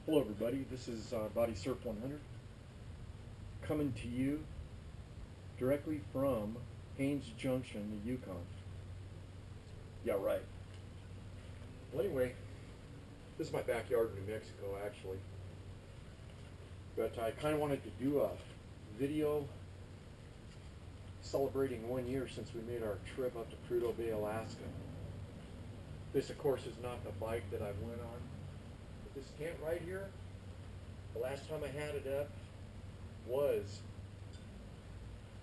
Hello everybody, this is Body Surf 100 coming to you directly from Haines Junction, the Yukon. Yeah, right. Well anyway, this is my backyard in New Mexico actually. But I kind of wanted to do a video celebrating 1 year since we made our trip up to Prudhoe Bay, Alaska. This of course is not the bike that I went on. This tent right here, the last time I had it up was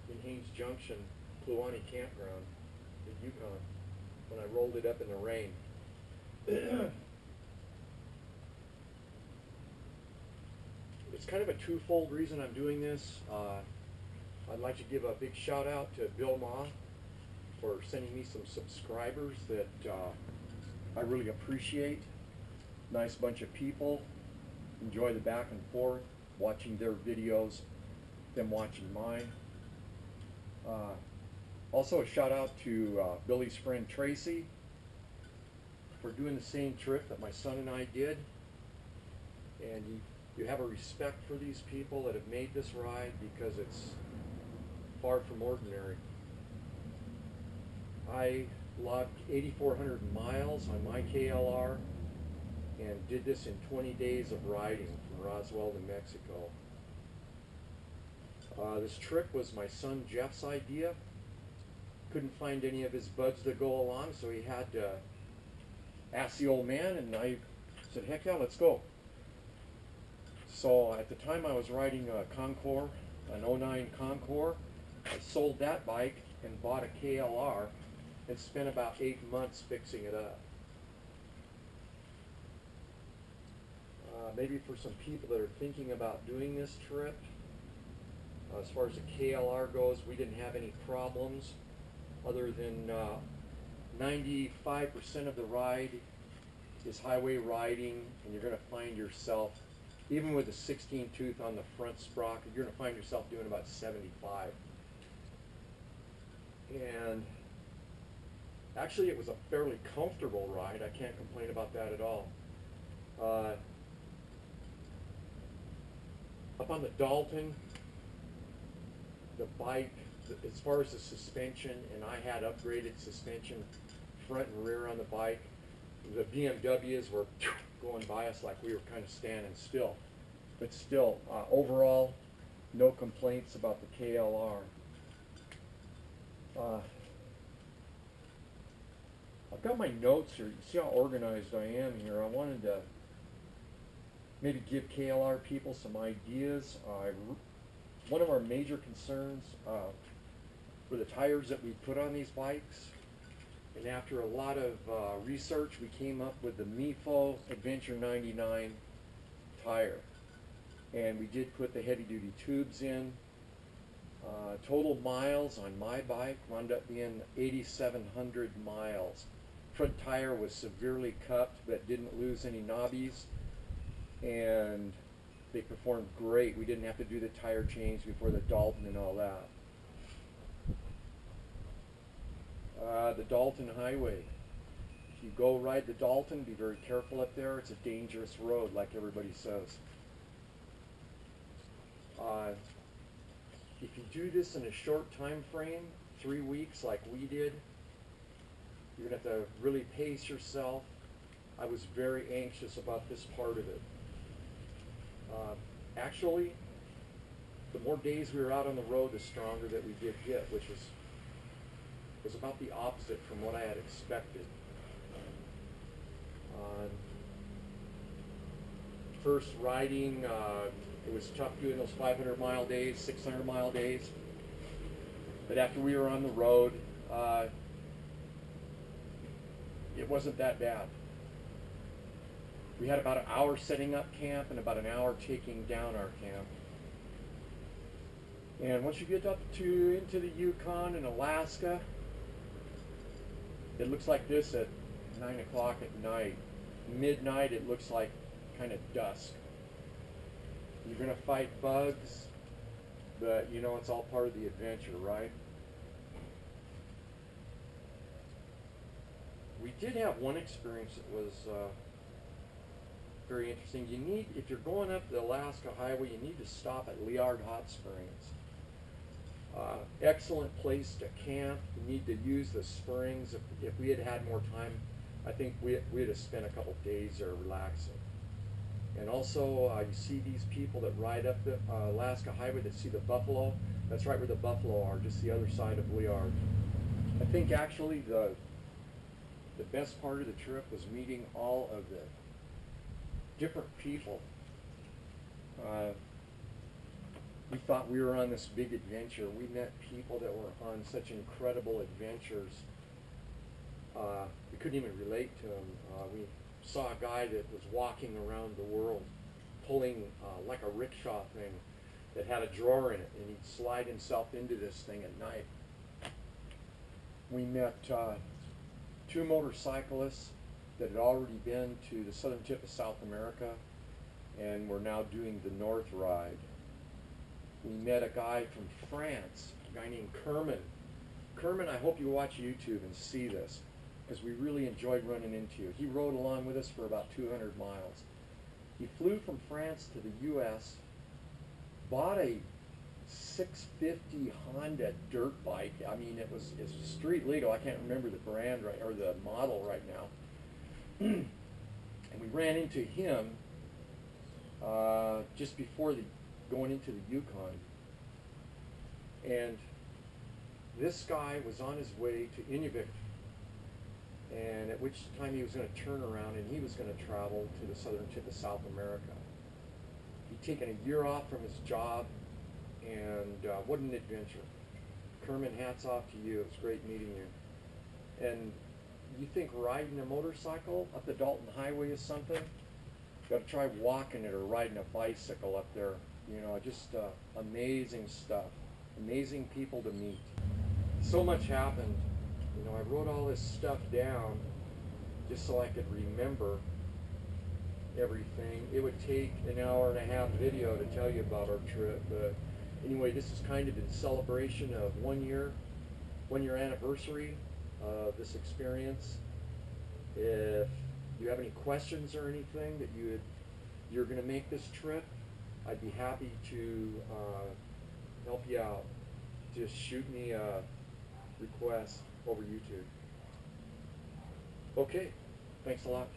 in Haines Junction, Kluane Campground, the Yukon, when I rolled it up in the rain. It's kind of a twofold reason I'm doing this. I'd like to give a big shout out to Bill Ma for sending me some subscribers that I really appreciate. Nice bunch of people. Enjoy the back and forth, watching their videos, them watching mine. Also a shout out to Billy's friend Tracy for doing the same trip that my son and I did. And you have a respect for these people that have made this ride because it's far from ordinary. I logged 8,400 miles on my KLR and did this in 20 days of riding from Roswell to Mexico. This trip was my son Jeff's idea. Couldn't find any of his buds to go along, so he had to ask the old man, and I said, heck yeah, let's go. So at the time I was riding a Concours, an 09 Concours. I sold that bike and bought a KLR and spent about 8 months fixing it up. Maybe for some people that are thinking about doing this trip, as far as the KLR goes, we didn't have any problems other than 95% of the ride is highway riding, and you're going to find yourself, even with a 16 tooth on the front sprocket, you're going to find yourself doing about 75. And actually it was a fairly comfortable ride. I can't complain about that at all. Up on the Dalton, the bike, as far as the suspension, and I had upgraded suspension front and rear on the bike. The BMWs were going by us like we were kind of standing still. But still, overall, no complaints about the KLR. I've got my notes here. You see how organized I am here. I wanted to maybe give KLR people some ideas. One of our major concerns were the tires that we put on these bikes. And after a lot of research, we came up with the Mifo Adventure 99 tire. And we did put the heavy-duty tubes in. Total miles on my bike wound up being 8,700 miles. Front tire was severely cupped but didn't lose any knobbies, and they performed great. We didn't have to do the tire change before the Dalton and all that. The Dalton Highway. If you go ride the Dalton, be very careful up there. It's a dangerous road, like everybody says. If you do this in a short time frame, 3 weeks like we did, you're going to have to really pace yourself. I was very anxious about this part of it. Actually, the more days we were out on the road, the stronger that we did hit, which was about the opposite from what I had expected. First riding, it was tough doing those 500-mile days, 600-mile days. But after we were on the road, it wasn't that bad. We had about an hour setting up camp and about an hour taking down our camp. And once you get up into the Yukon and Alaska, it looks like this at 9 o'clock at night. Midnight, it looks like kind of dusk. You're going to fight bugs, but you know it's all part of the adventure, right? We did have one experience that was very interesting. You need, if you're going up the Alaska Highway, you need to stop at Liard Hot Springs. Excellent place to camp. You need to use the springs. If we had had more time, I think we'd have spent a couple days there relaxing. And also, you see these people that ride up the Alaska Highway that see the buffalo. That's right where the buffalo are, just the other side of Liard. I think actually the best part of the trip was meeting all of the different people. We thought we were on this big adventure. We met people that were on such incredible adventures. We couldn't even relate to them. We saw a guy that was walking around the world pulling like a rickshaw thing that had a drawer in it, and he'd slide himself into this thing at night. We met two motorcyclists that had already been to the southern tip of South America and were now doing the North Ride. We met a guy from France, a guy named Kerman. Kerman, I hope you watch YouTube and see this, because we really enjoyed running into you. He rode along with us for about 200 miles. He flew from France to the U.S., bought a 650 Honda dirt bike. I mean, it's street legal. I can't remember the brand right, or the model right now. And we ran into him just before going into the Yukon. And this guy was on his way to Inuvik, and at which time he was going to turn around and he was going to travel to the southern tip of South America. He'd taken a year off from his job, and what an adventure. Kerman, hats off to you. It's great meeting you. And you think riding a motorcycle up the Dalton Highway is something? You got to try walking it or riding a bicycle up there. You know, just amazing stuff. Amazing people to meet. So much happened. You know, I wrote all this stuff down just so I could remember everything. It would take an hour and a half video to tell you about our trip, but anyway, this is kind of in celebration of 1 year anniversary of this experience. If you have any questions or anything that you're going to make this trip, I'd be happy to help you out. Just shoot me a request over YouTube. Okay, thanks a lot.